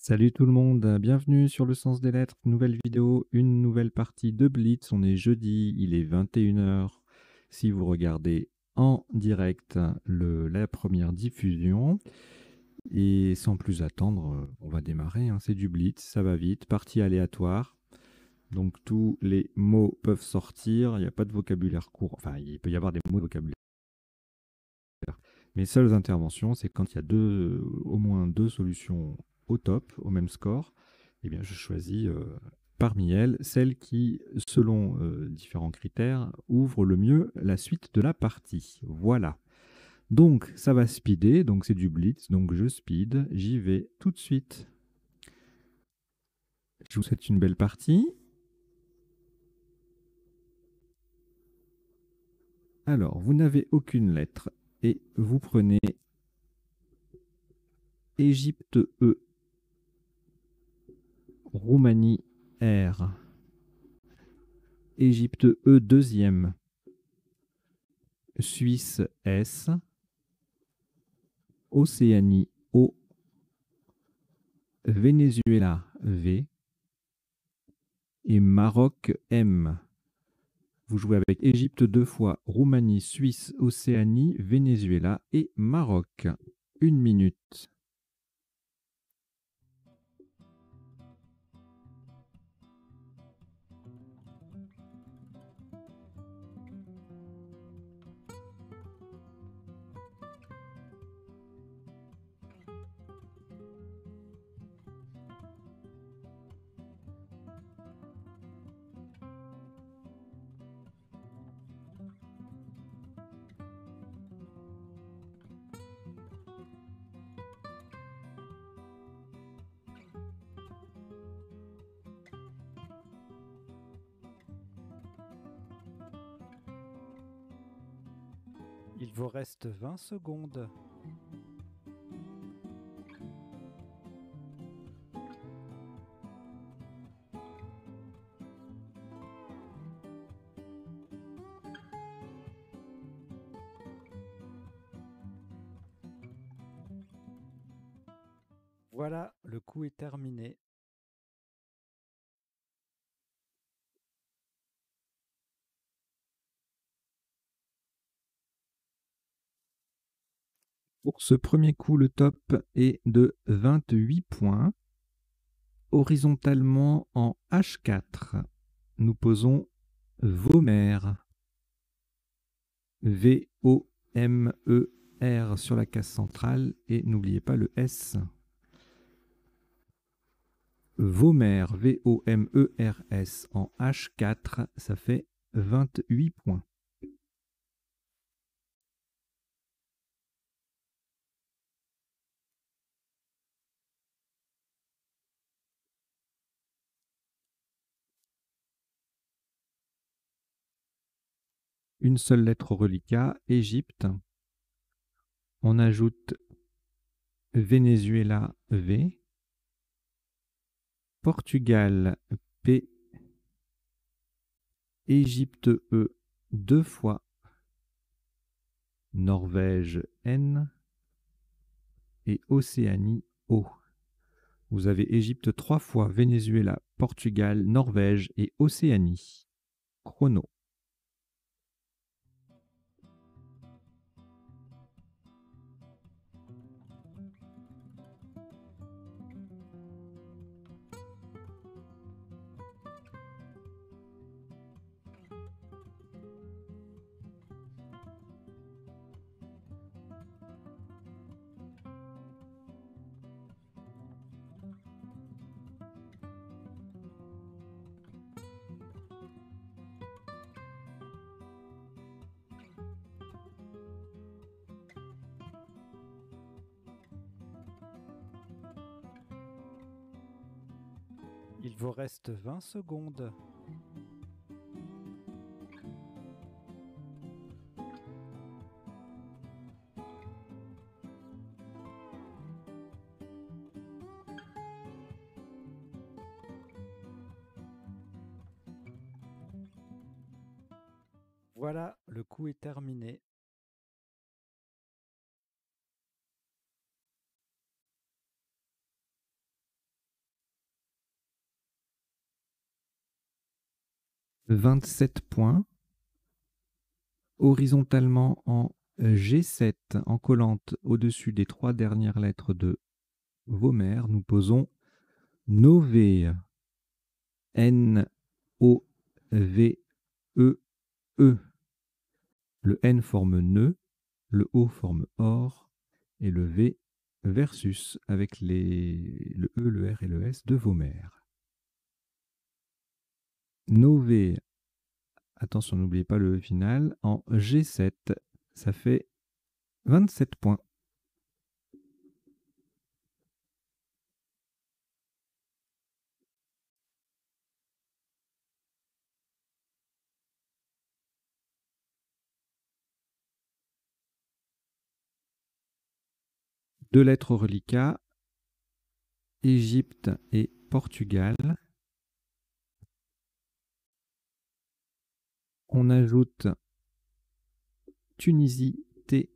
Salut tout le monde, bienvenue sur le sens des lettres, nouvelle vidéo, une nouvelle partie de Blitz. On est jeudi, il est 21 heures. Si vous regardez en direct la première diffusion. Et sans plus attendre, on va démarrer, hein. C'est du Blitz, ça va vite, partie aléatoire. Donc tous les mots peuvent sortir, il n'y a pas de vocabulaire court, enfin il peut y avoir des mots de vocabulaire. Mes seules interventions, c'est quand il y a au moins deux solutions au top, au même score, eh bien, je choisis parmi elles celle qui, selon différents critères, ouvre le mieux la suite de la partie. Voilà. Donc, ça va speeder, donc c'est du blitz, donc je speed, j'y vais tout de suite. Je vous souhaite une belle partie. Alors, vous n'avez aucune lettre et vous prenez Égypte E, Roumanie R, Égypte E deuxième, Suisse S, Océanie O, Venezuela V et Maroc M. Vous jouez avec Égypte deux fois, Roumanie, Suisse, Océanie, Venezuela et Maroc. 1 minute. Il vous reste 20 secondes. Voilà, le coup est terminé. Pour ce premier coup, le top est de 28 points. Horizontalement en H4, nous posons Vomer. V-O-M-E-R sur la case centrale et n'oubliez pas le S. Vomer, V-O-M-E-R-S en H4, ça fait 28 points. Une seule lettre au reliquat, Égypte. On ajoute Venezuela V, Portugal P, Égypte E deux fois, Norvège N et Océanie O. Vous avez Égypte 3 fois, Venezuela, Portugal, Norvège et Océanie. Chrono. Il vous reste 20 secondes. Voilà, le coup est terminé. 27 points. Horizontalement en G7, en collante au-dessus des 3 dernières lettres de Vomer, nous posons Nové. N-O-V-E-E. Le N forme nœud, le O forme or, et le V versus avec le E, le R et le S de Vomer. Nové, attention, n'oubliez pas le E final, en G7, ça fait 27 points. Deux lettres reliquats, Égypte et Portugal. On ajoute Tunisie, T,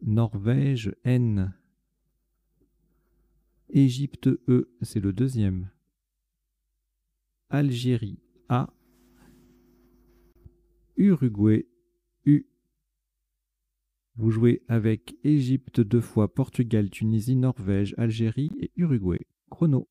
Norvège, N, Égypte, E, c'est le deuxième, Algérie, A, Uruguay, U. Vous jouez avec Égypte 2 fois, Portugal, Tunisie, Norvège, Algérie et Uruguay. Chrono.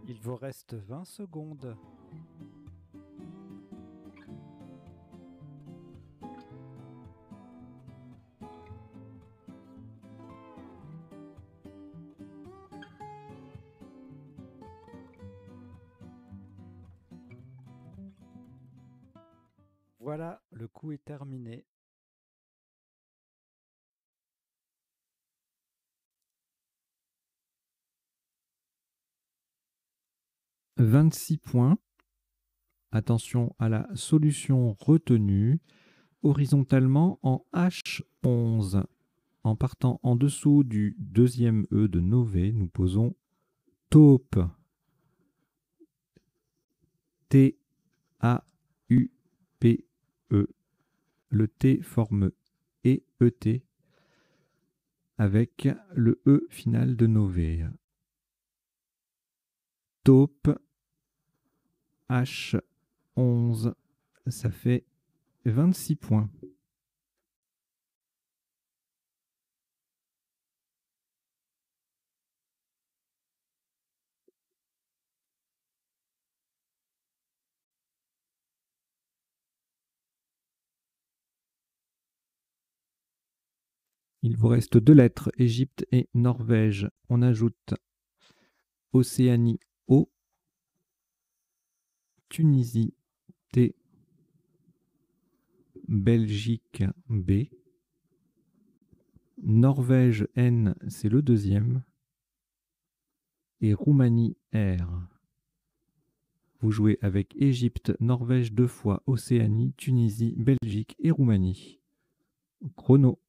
Il vous reste 20 secondes. Voilà, le coup est terminé. « 26 points. Attention à la solution retenue. Horizontalement en H11. En partant en dessous du deuxième E de Nové, nous posons taupe. T-A-U-P-E. Le T forme E-E-T avec le E final de Nové. Taupe H11, ça fait 26 points. Il vous reste deux lettres, Égypte et Norvège. On ajoute Océanie, O, Tunisie, T, Belgique, B, Norvège, N, c'est le deuxième, et Roumanie, R. Vous jouez avec Égypte, Norvège 2 fois, Océanie, Tunisie, Belgique et Roumanie. Chrono.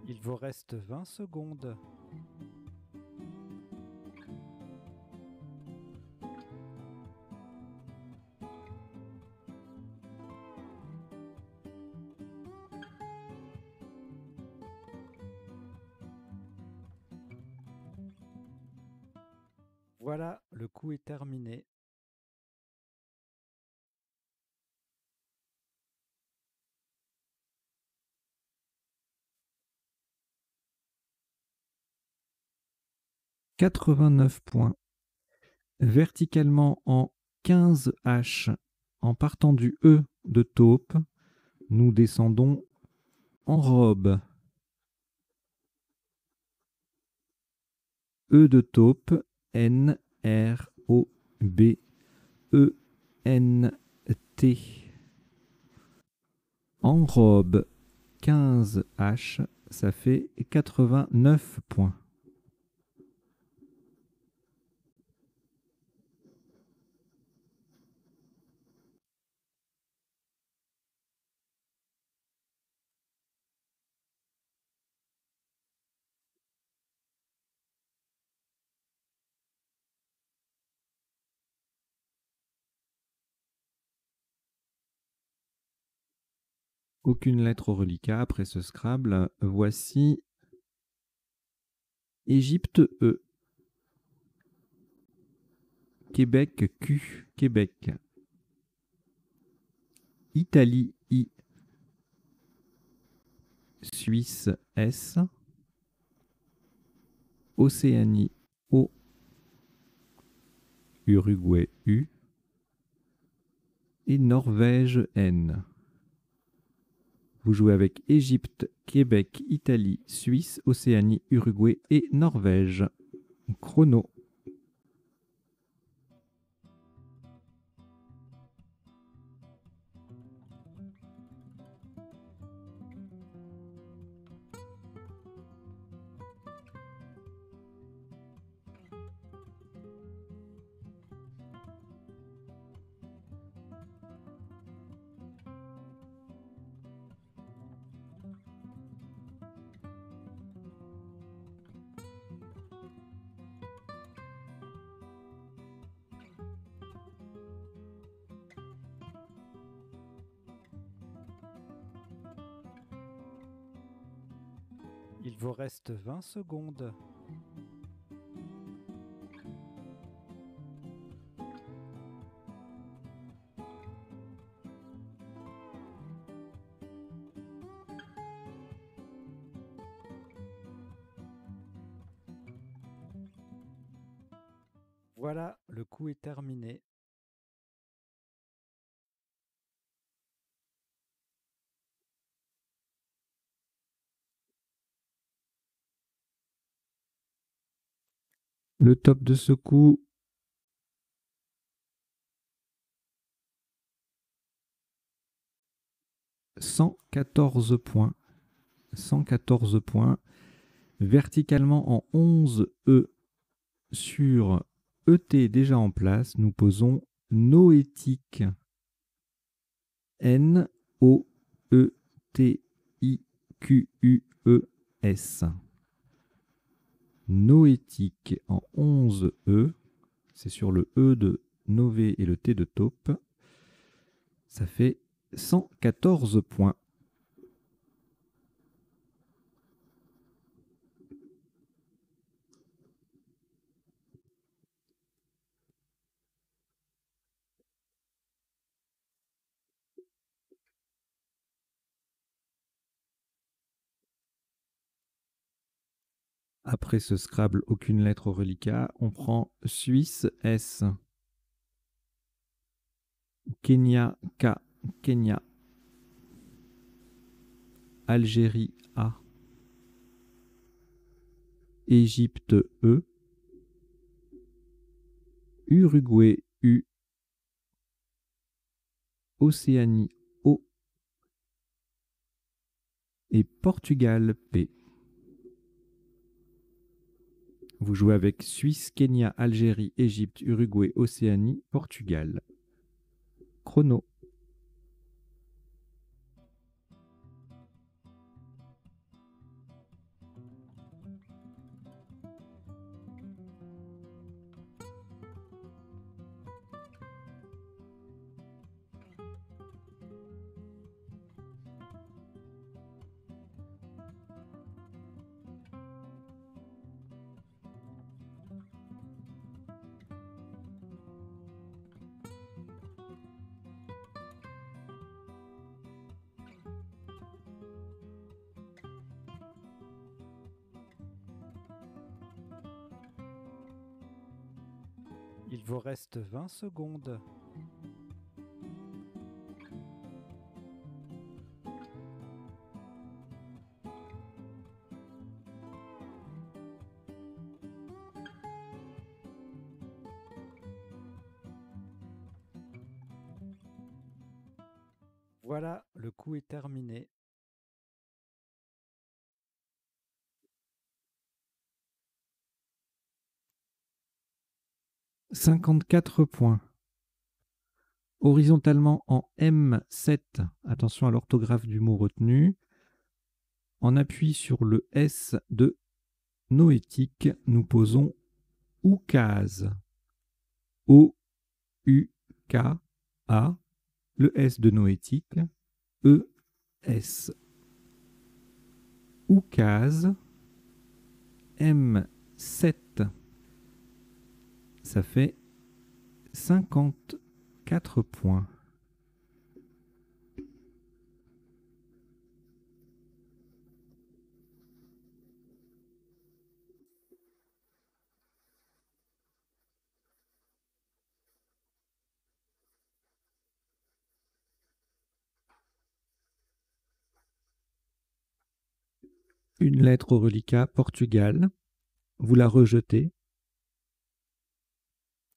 Il vous reste 20 secondes. Voilà, le coup est terminé. « 89 points. Verticalement en 15 H, en partant du E de taupe, nous descendons en robe. E de taupe, N, R, O, B, E, N, T. En robe, 15 H, ça fait 89 points. Aucune lettre au reliquat après ce Scrabble. Voici Égypte E. Québec Q. Québec. Italie I. Suisse S. Océanie O. Uruguay U. Et Norvège N. Vous jouez avec Égypte, Québec, Italie, Suisse, Océanie, Uruguay et Norvège. Chrono. Il vous reste 20 secondes. Voilà, le coup est terminé. Le top de ce coup, « 114 points. 114 points. Verticalement en 11 E sur ET déjà en place, nous posons noétique. Noetiques. Noétique en 11 E. C'est sur le E de Nové et le T de taupe. Ça fait 114 points. Après ce Scrabble, aucune lettre au reliquat. On prend Suisse S. Kenya K. Kenya. Algérie A. Égypte E. Uruguay U. Océanie O. Et Portugal P. Vous jouez avec Suisse, Kenya, Algérie, Égypte, Uruguay, Océanie, Portugal. Chrono. Il vous reste 20 secondes. Voilà, le coup est terminé. « 54 points. Horizontalement en M7, attention à l'orthographe du mot retenu. En appui sur le S de noétique, nous posons oukase. O-U-K-A, le S de noétique, E-S. Oukase, M7. Ça fait 54 points. Une lettre au reliquat Portugal, vous la rejetez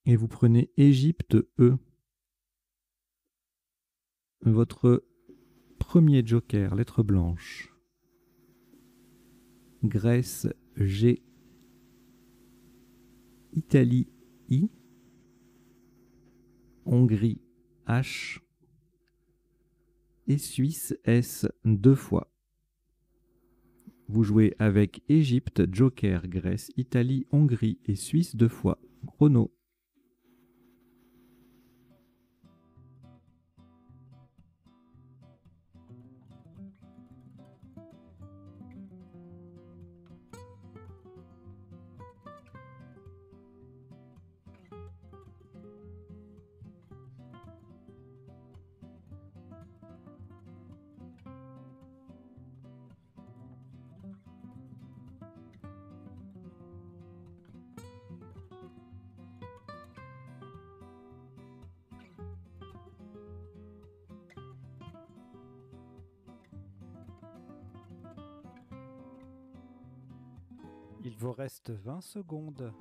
et vous prenez Égypte E. Votre premier joker, lettre blanche. Grèce G. Italie I. Hongrie H. Et Suisse S 2 fois. Vous jouez avec Égypte, joker, Grèce, Italie, Hongrie et Suisse 2 fois. Chrono. Il vous reste 20 secondes.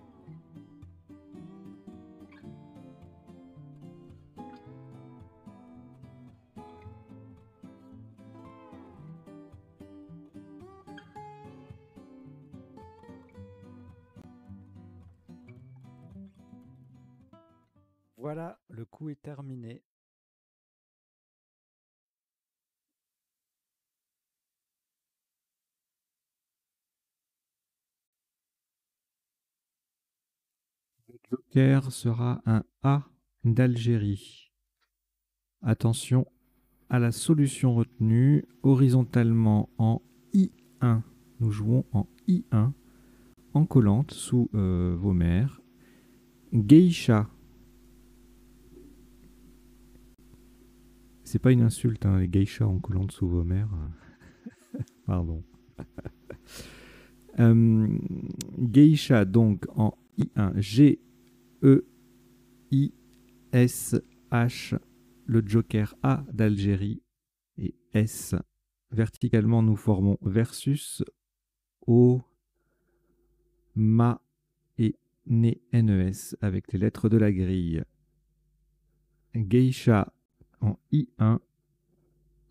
Voilà, le coup est terminé. Le joker sera un A d'Algérie. Attention à la solution retenue, horizontalement en I1. Nous jouons en I1, en collante sous vos mères. Geisha. C'est pas une insulte, hein, les geishas en collante sous vos mères. Pardon. Geisha, donc en I1. G-E-I-S-H. Le joker A d'Algérie. Et S. Verticalement, nous formons versus O, Ma et NES avec les lettres de la grille. Geisha en I1,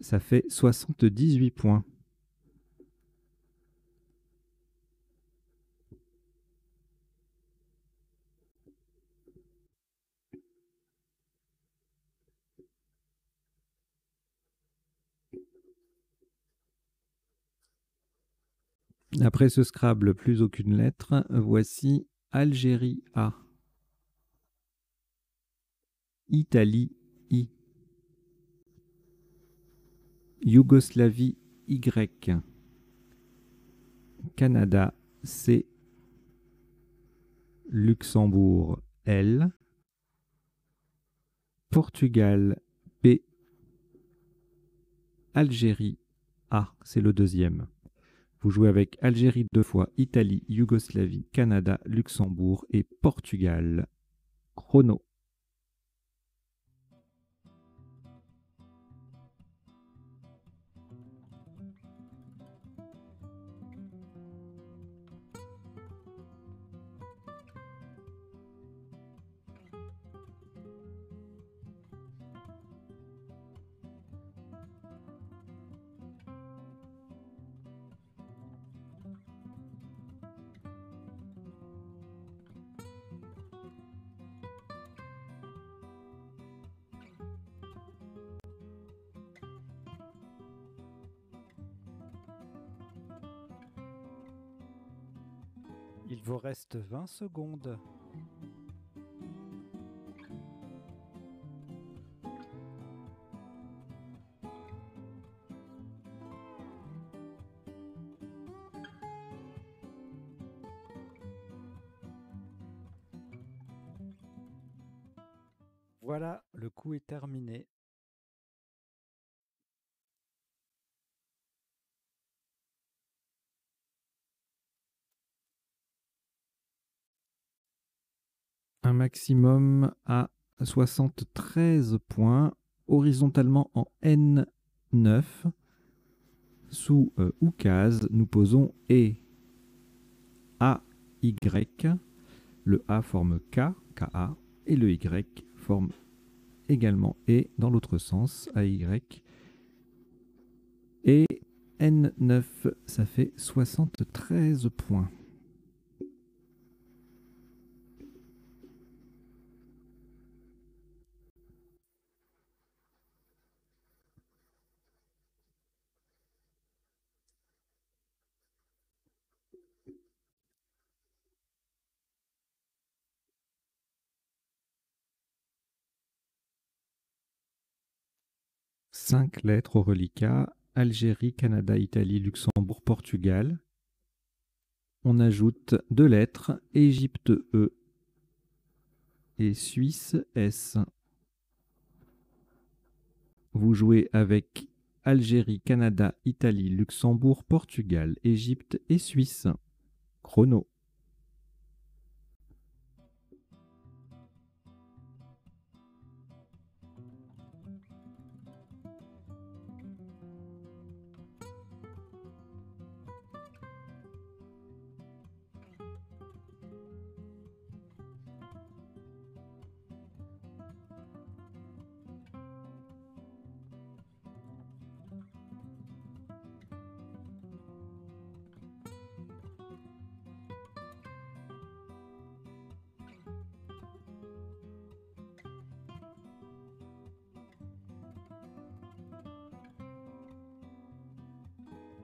ça fait 78 points. Après ce Scrabble, plus aucune lettre. Voici Algérie A. Italie I. Yougoslavie Y. Canada C. Luxembourg L. Portugal P. Algérie A. C'est le deuxième. Vous jouez avec Algérie 2 fois, Italie, Yougoslavie, Canada, Luxembourg et Portugal Chrono. Il vous reste 20 secondes. Voilà, le coup est terminé. Un maximum à 73 points, horizontalement en N9. Sous oukase, nous posons E, A, Y. Le A forme K, KA, et le Y forme également E dans l'autre sens, AY. Et N9, ça fait 73 points. Cinq lettres au reliquat: Algérie, Canada, Italie, Luxembourg, Portugal. On ajoute 2 lettres: Égypte E et Suisse S. Vous jouez avec Algérie, Canada, Italie, Luxembourg, Portugal, Égypte et Suisse. Chrono.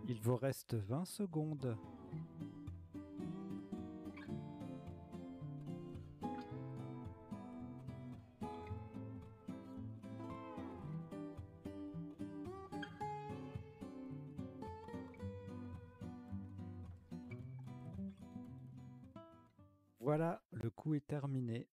Il vous reste 20 secondes. Voilà, le coup est terminé.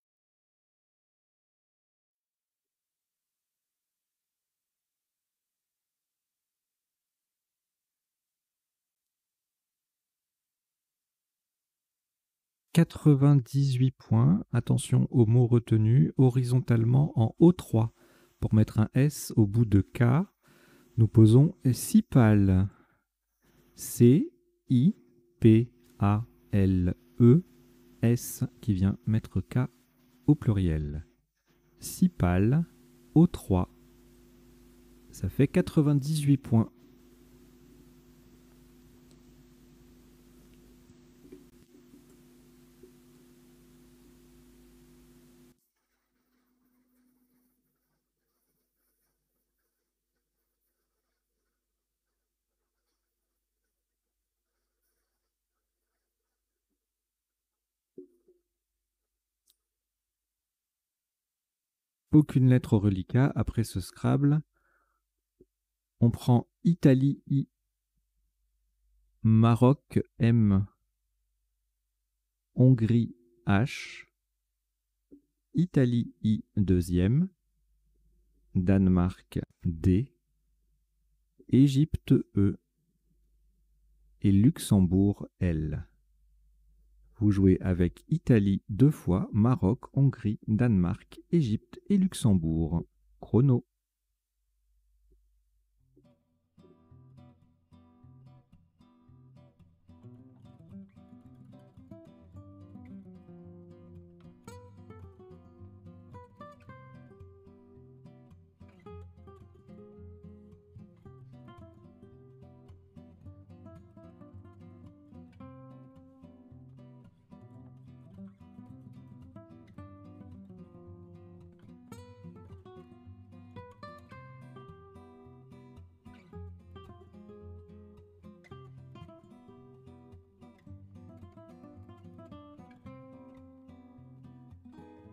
« 98 points. Attention aux mots retenus. Horizontalement en O3. Pour mettre un S au bout de K, nous posons Cipale. C-I-P-A-L-E. S qui vient mettre K au pluriel. Cipale, O3. Ça fait 98 points. Aucune lettre au reliquat. Après ce Scrabble, on prend Italie I, Maroc M, Hongrie H, Italie I deuxième, Danemark D, Égypte E et Luxembourg L. Vous jouez avec Italie 2 fois, Maroc, Hongrie, Danemark, Égypte et Luxembourg. Chrono.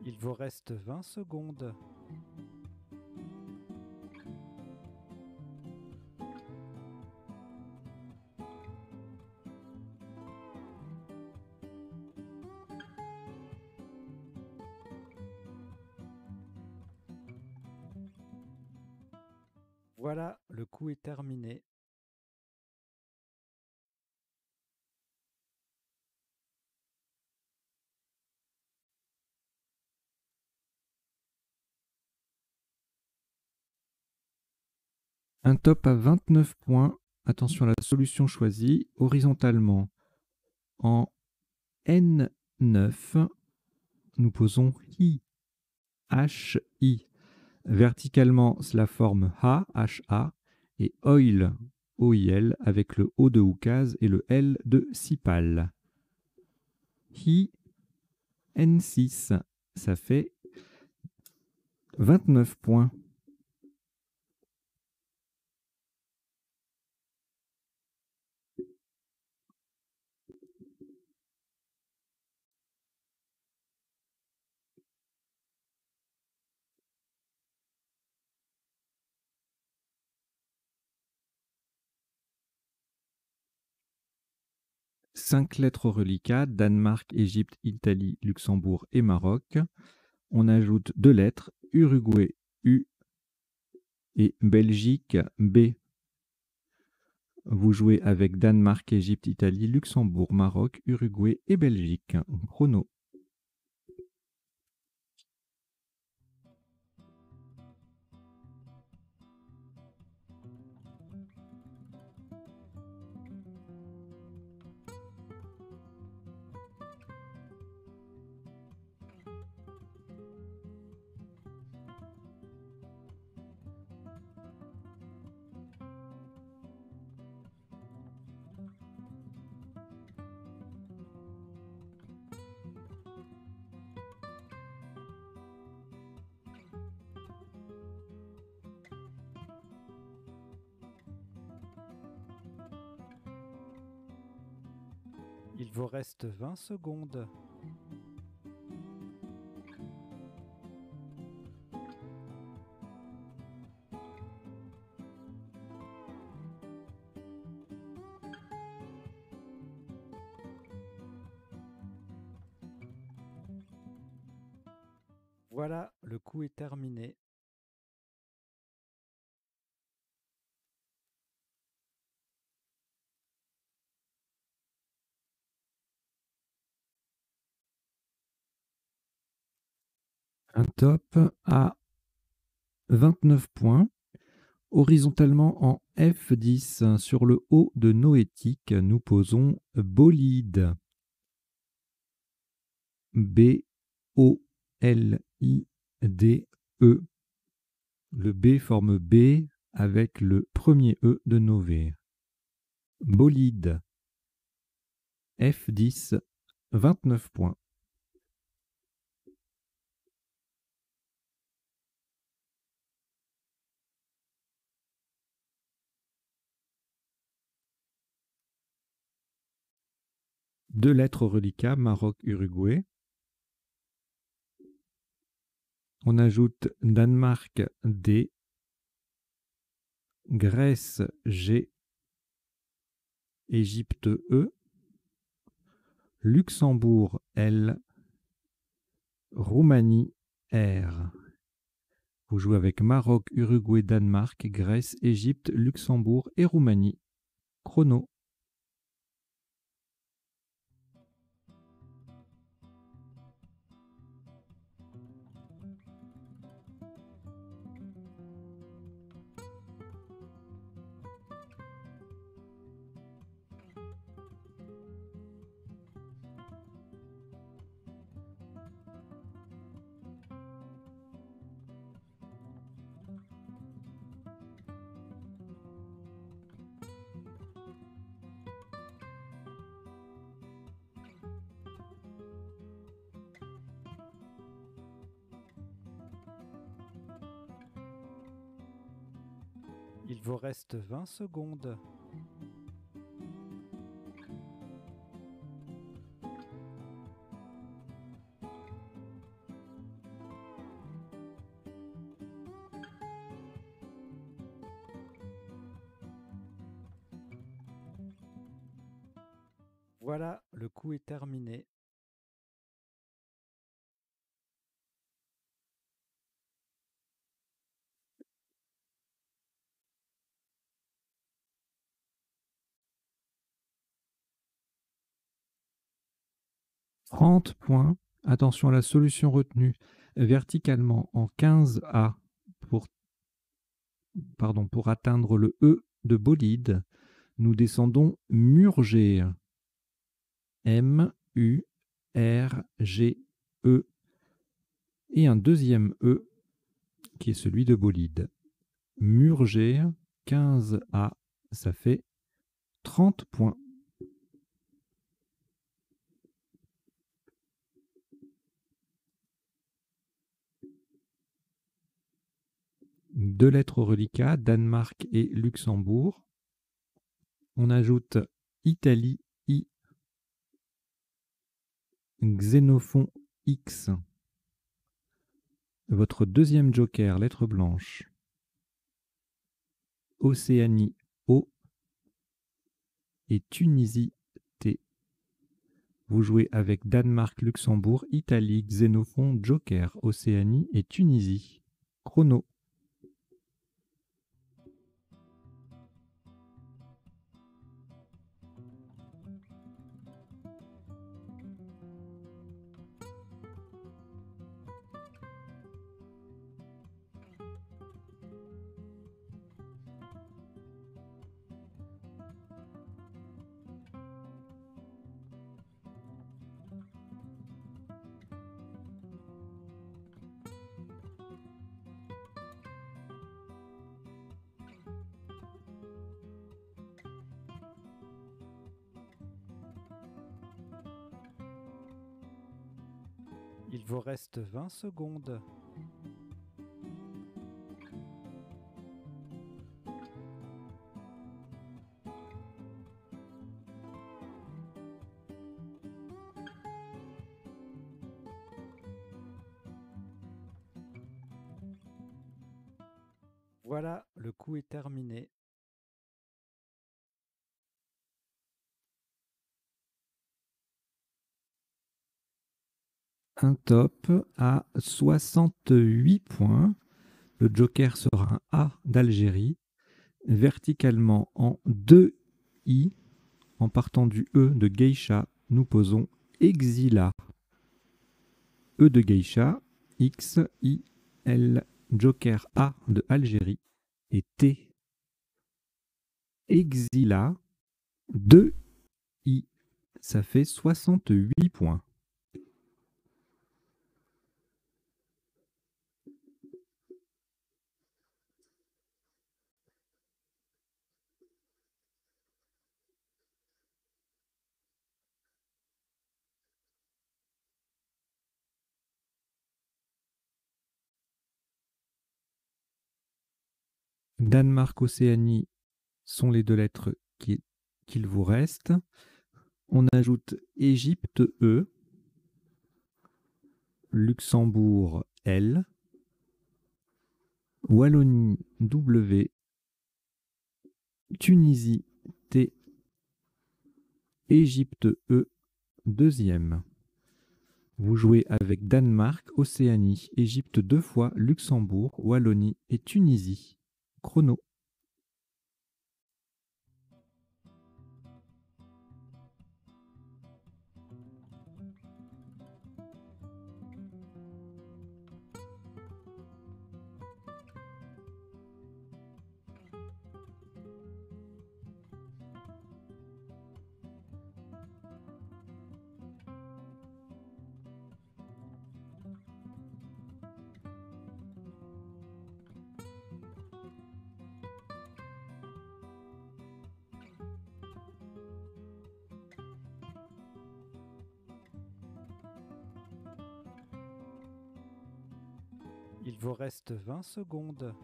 Il vous reste 20 secondes. Voilà, le coup est terminé. Un top à 29 points. Attention à la solution choisie. Horizontalement, en N9, nous posons I, H-I. Verticalement, cela forme H, H-A, et oil, O-I-L, avec le O de oukase et le L de sipal. I, N6, ça fait 29 points. Cinq lettres au reliquat, Danemark, Égypte, Italie, Luxembourg et Maroc. On ajoute 2 lettres, Uruguay, U, et Belgique, B. Vous jouez avec Danemark, Égypte, Italie, Luxembourg, Maroc, Uruguay et Belgique. Chrono. Il vous reste 20 secondes. Voilà, le coup est terminé. Un top à 29 points. Horizontalement en F10 sur le haut de noétique, nous posons bolide. B-O-L-I-D-E. Le B forme B avec le premier E de Nové. Bolide. F10, 29 points. Deux lettres au reliquat, Maroc, Uruguay. On ajoute Danemark, D. Grèce, G. Égypte, E. Luxembourg, L. Roumanie, R. Vous jouez avec Maroc, Uruguay, Danemark, Grèce, Égypte, Luxembourg et Roumanie. Chrono. Il vous reste 20 secondes. Voilà, le coup est terminé. « 30 points. Attention à la solution retenue. Verticalement en 15A pour atteindre le E de bolide, nous descendons Murger. M-U-R-G-E. Et un deuxième E qui est celui de bolide. Murger, 15A, ça fait 30 points. Deux lettres au reliquat, Danemark et Luxembourg. On ajoute Italie, I, Xénophon, X. Votre deuxième joker, lettre blanche. Océanie, O. Et Tunisie, T. Vous jouez avec Danemark, Luxembourg, Italie, Xénophon, joker, Océanie et Tunisie. Chrono. Il vous reste 20 secondes. Voilà, le coup est terminé. Un top à 68 points. Le joker sera un A d'Algérie. Verticalement en 2 I, en partant du E de geisha, nous posons exila. E de geisha, X, I, L, joker A de Algérie et T. Exila, 2 I, ça fait 68 points. Danemark, Océanie sont les deux lettres qu'il vous reste. On ajoute Égypte, E, Luxembourg, L, Wallonie, W, Tunisie, T, Égypte, E, deuxième. Vous jouez avec Danemark, Océanie, Égypte 2 fois, Luxembourg, Wallonie et Tunisie. Chrono. Il vous reste 20 secondes.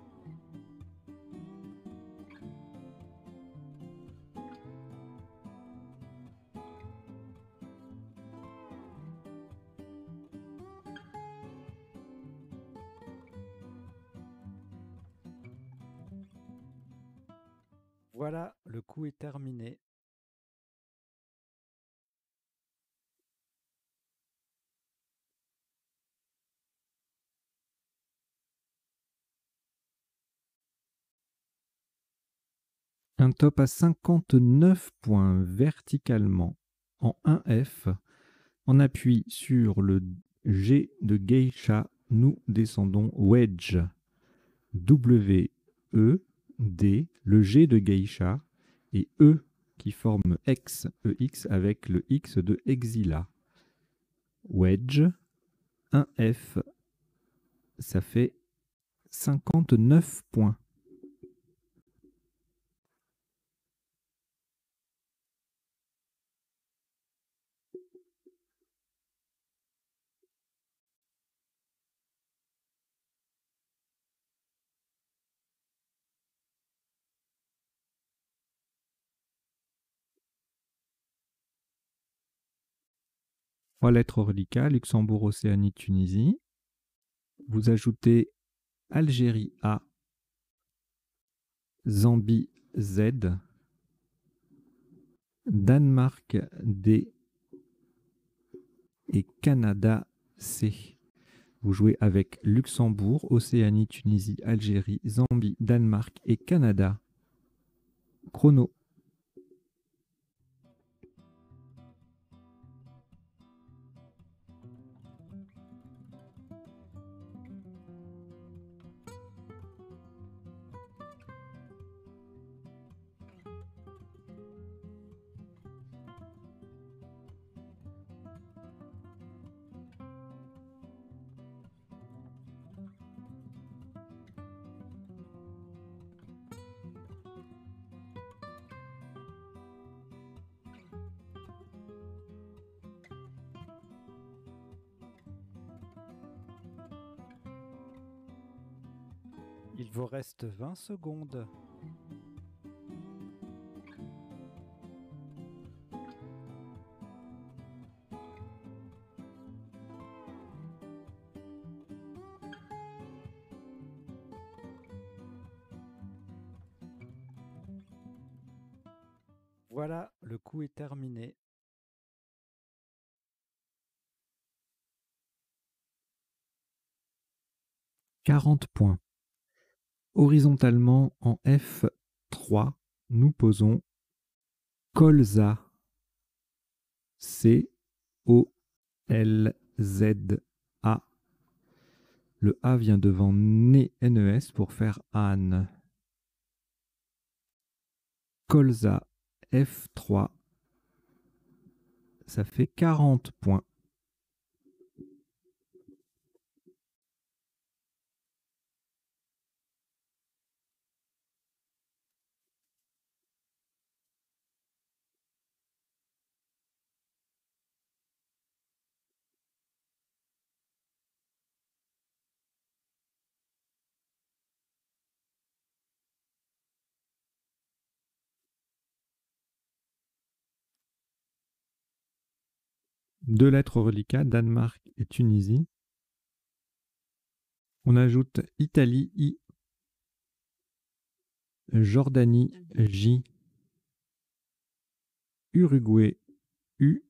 Voilà, le coup est terminé. Un top à 59 points verticalement en 1F. En appui sur le G de geisha, nous descendons wedge. W, E, D, le G de geisha et E qui forme X, EX avec le X de exila. Wedge, 1F, ça fait 59 points. Trois lettres reliquats, Luxembourg, Océanie, Tunisie. Vous ajoutez Algérie A, Zambie Z, Danemark D et Canada C. Vous jouez avec Luxembourg, Océanie, Tunisie, Algérie, Zambie, Danemark et Canada. Chrono. Il vous reste 20 secondes. Voilà, le coup est terminé. « 40 points. Horizontalement en F3, nous posons colza. C-O-L-Z-A. Le A vient devant NES pour faire Anne. Colza F3. Ça fait 40 points. Deux lettres reliquats, Danemark et Tunisie. On ajoute Italie I, Jordanie J, Uruguay U,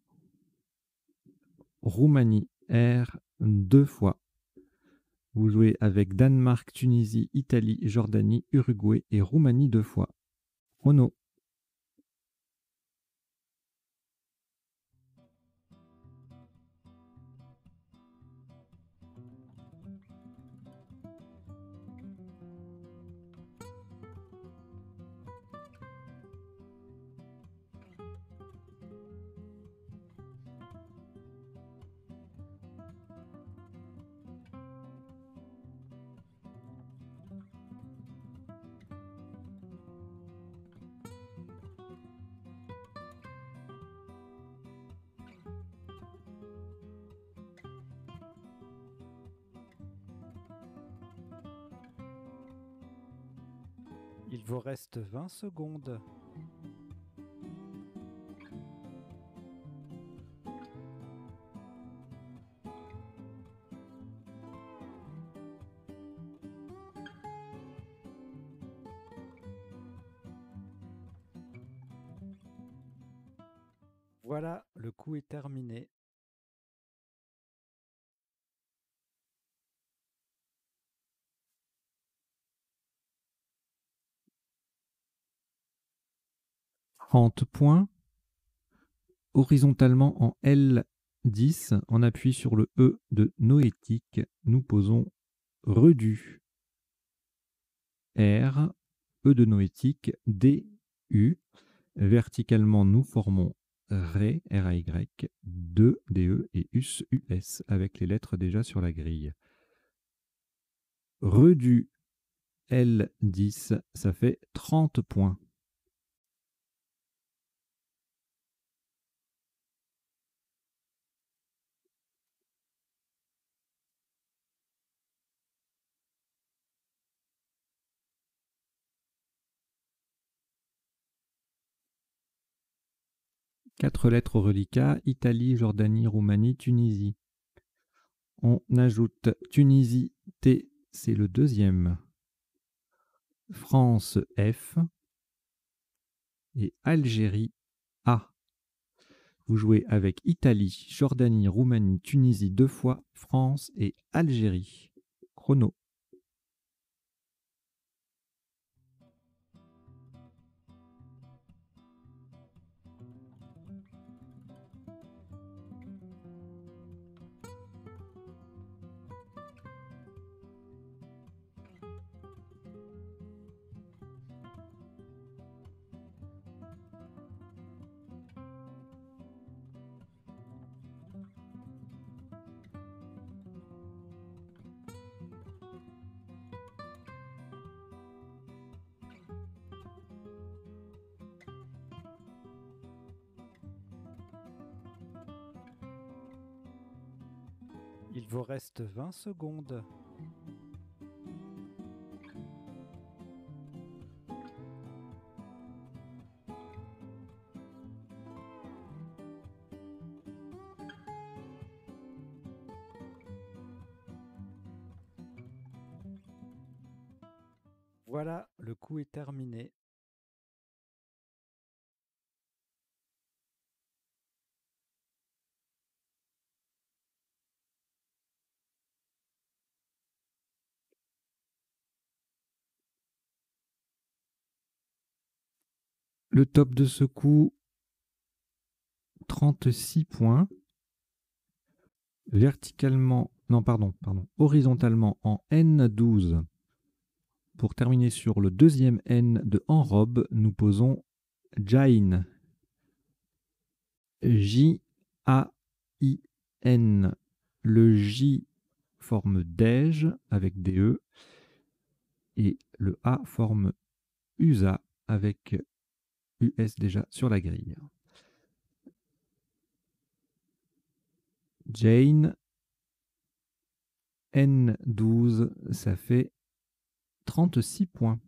Roumanie R deux fois. Vous jouez avec Danemark, Tunisie, Italie, Jordanie, Uruguay et Roumanie deux fois. Chrono. Il vous reste 20 secondes. Voilà, le coup est terminé. £30. Horizontalement en L10, on appuie sur le E de noétique. Nous posons redu. R, E de noétique, D, U. Verticalement, nous formons Ré, R-A-Y, 2, D-E et US, US, avec les lettres déjà sur la grille. Redu L10, ça fait 30 points. Quatre lettres au reliquat, Italie, Jordanie, Roumanie, Tunisie. On ajoute Tunisie, T, c'est le deuxième. France, F. Et Algérie, A. Vous jouez avec Italie, Jordanie, Roumanie, Tunisie 2 fois, France et Algérie. Chrono. Il vous reste 20 secondes. Voilà, le coup est terminé. Le top de ce coup, 36 points. Verticalement, non, pardon, horizontalement en N12. Pour terminer sur le deuxième N de enrobe, nous posons Jain. J-A-I-N. Le J forme Dej avec DE et le A forme USA avec US déjà sur la grille. Jane, N12, ça fait 36 points.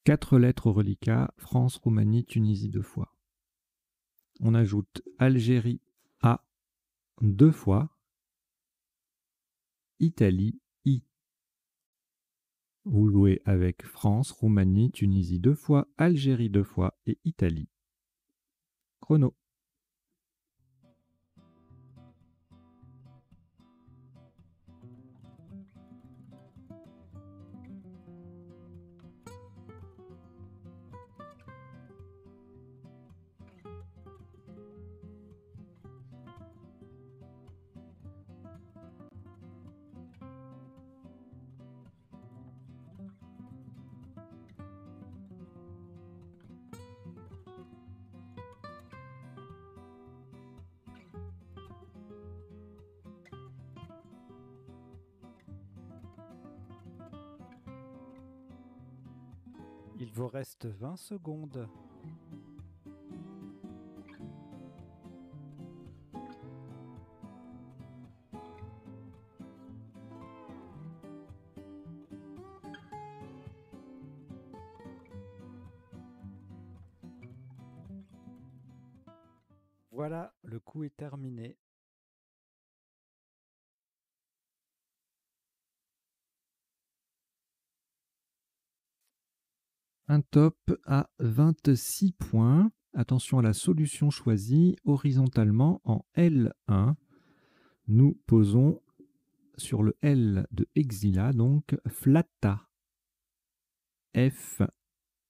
Quatre lettres au reliquat, France, Roumanie, Tunisie 2 fois. On ajoute Algérie A 2 fois, Italie I. Vous jouez avec France, Roumanie, Tunisie 2 fois, Algérie 2 fois et Italie. Chrono. Il vous reste 20 secondes. Voilà, le coup est terminé. Un top à 26 points. Attention à la solution choisie horizontalement en L1. Nous posons sur le L de Exila, donc flatta. F,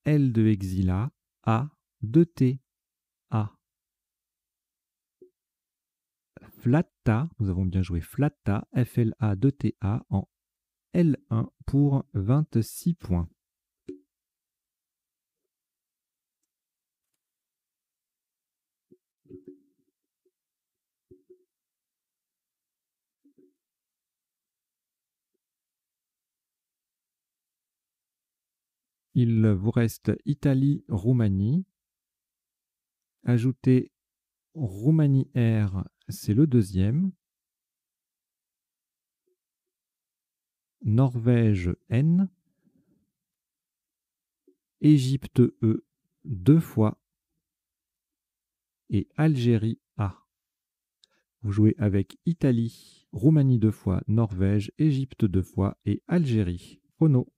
L de Exila, A, 2T, A. Flatta, nous avons bien joué flatta, FLA, 2TA en L1 pour 26 points. Il vous reste Italie, Roumanie. Ajoutez Roumanie R, c'est le deuxième. Norvège N. Égypte E, 2 fois. Et Algérie A. Vous jouez avec Italie, Roumanie 2 fois, Norvège, Égypte 2 fois et Algérie. Chrono.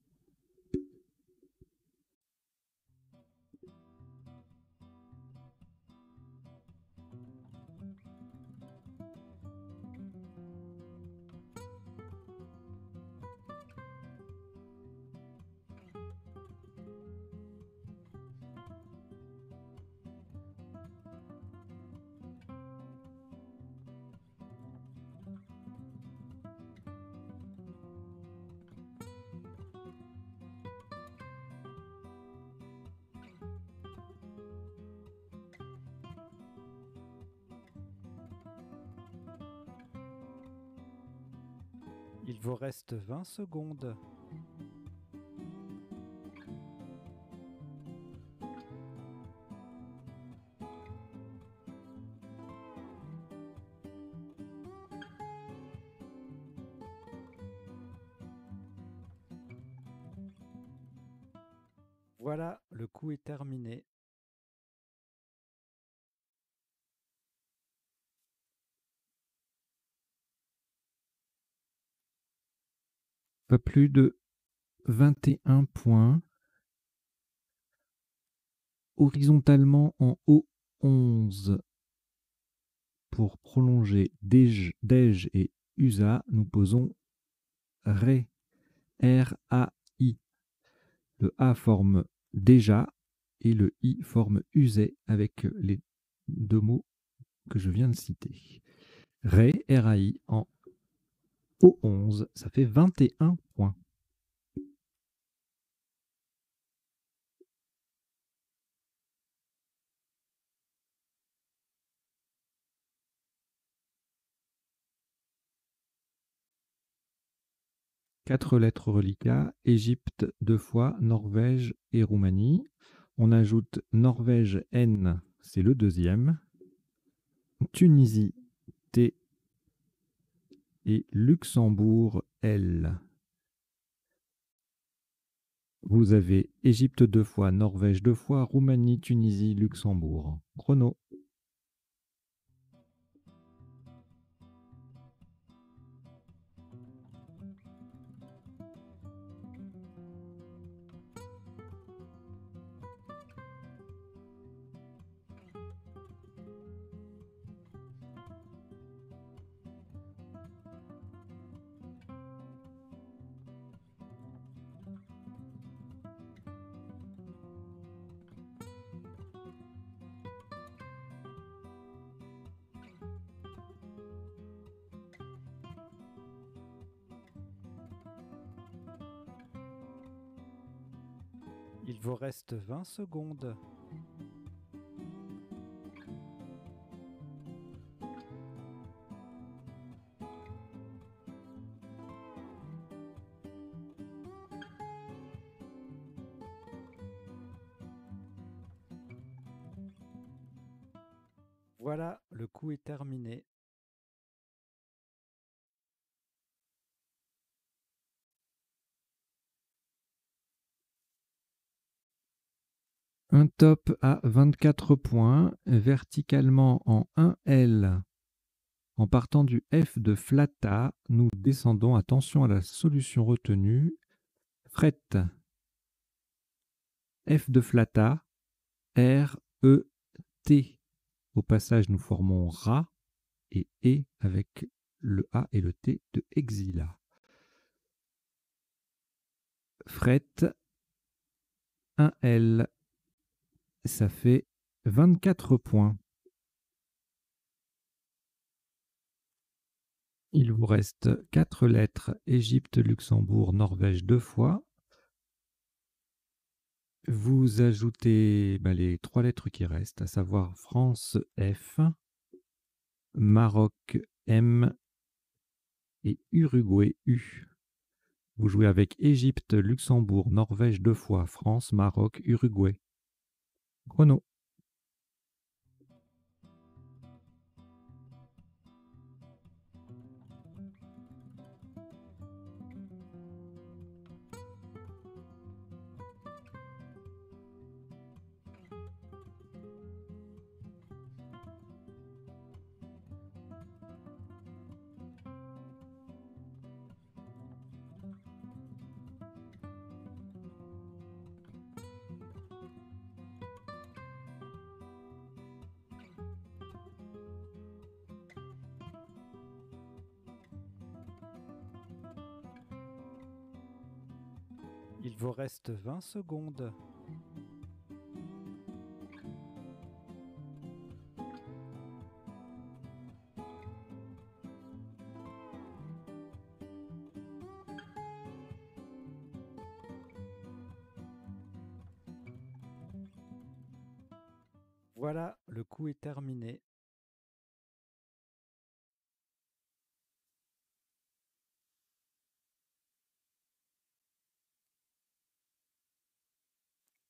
Il vous reste 20 secondes. Voilà, le coup est terminé. Pas plus de 21 points. Horizontalement en O11. Pour prolonger Dej et USA, nous posons Ré, R-A-I. Le A forme déjà et le I forme usé avec les deux mots que je viens de citer. Ré, R-A-I en O11, ça fait 21 points. Quatre lettres reliquats, Égypte 2 fois, Norvège et Roumanie. On ajoute Norvège N, c'est le deuxième. Tunisie T et Luxembourg L. Vous avez Égypte 2 fois, Norvège 2 fois, Roumanie, Tunisie, Luxembourg. Chrono. Il vous reste 20 secondes. Voilà, le coup est terminé. Un top à 24 points, verticalement en 1L. En partant du F de flat A, nous descendons, attention à la solution retenue, fret. F de flat A, R, E, T. Au passage, nous formons Ra et E avec le A et le T de Exila. Fret 1L, ça fait 24 points. Il vous reste 4 lettres, Égypte, Luxembourg, Norvège 2 fois. Vous ajoutez les 3 lettres qui restent, à savoir France F, Maroc M et Uruguay U. Vous jouez avec Égypte, Luxembourg, Norvège 2 fois, France, Maroc, Uruguay. Chrono. Il vous reste 20 secondes. Voilà, le coup est terminé.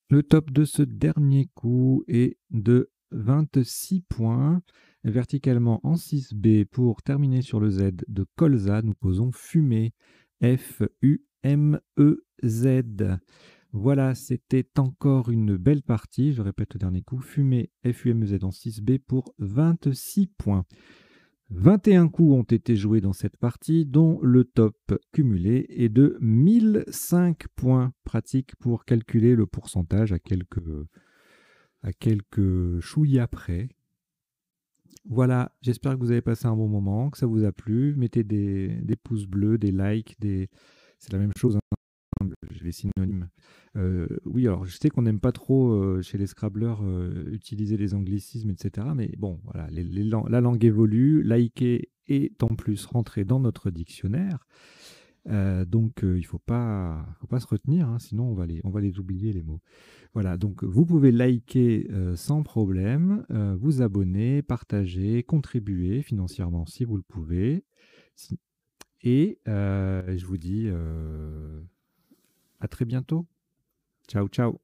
Le top de ce dernier coup est de 26 points. Verticalement en 6B pour terminer sur le Z de colza, nous posons fumée. F-U-M-E-Z. Voilà, c'était encore une belle partie. Je répète le dernier coup. Fumée, F-U-M-E-Z en 6B pour 26 points. 21 coups ont été joués dans cette partie, dont le top cumulé est de 1005 points. Pratique pour calculer le pourcentage à quelques chouilles après. Voilà, j'espère que vous avez passé un bon moment, que ça vous a plu. Mettez des pouces bleus, des likes, c'est la même chose, hein, les synonymes. Oui, alors je sais qu'on n'aime pas trop chez les Scrabblers utiliser les anglicismes, etc. Mais bon, voilà, la langue évolue, liker est en plus rentré dans notre dictionnaire. Donc il ne faut pas se retenir, hein, sinon on va les oublier les mots. Voilà, donc vous pouvez liker sans problème, vous abonner, partager, contribuer financièrement si vous le pouvez. Et je vous dis à très bientôt. Ciao, ciao.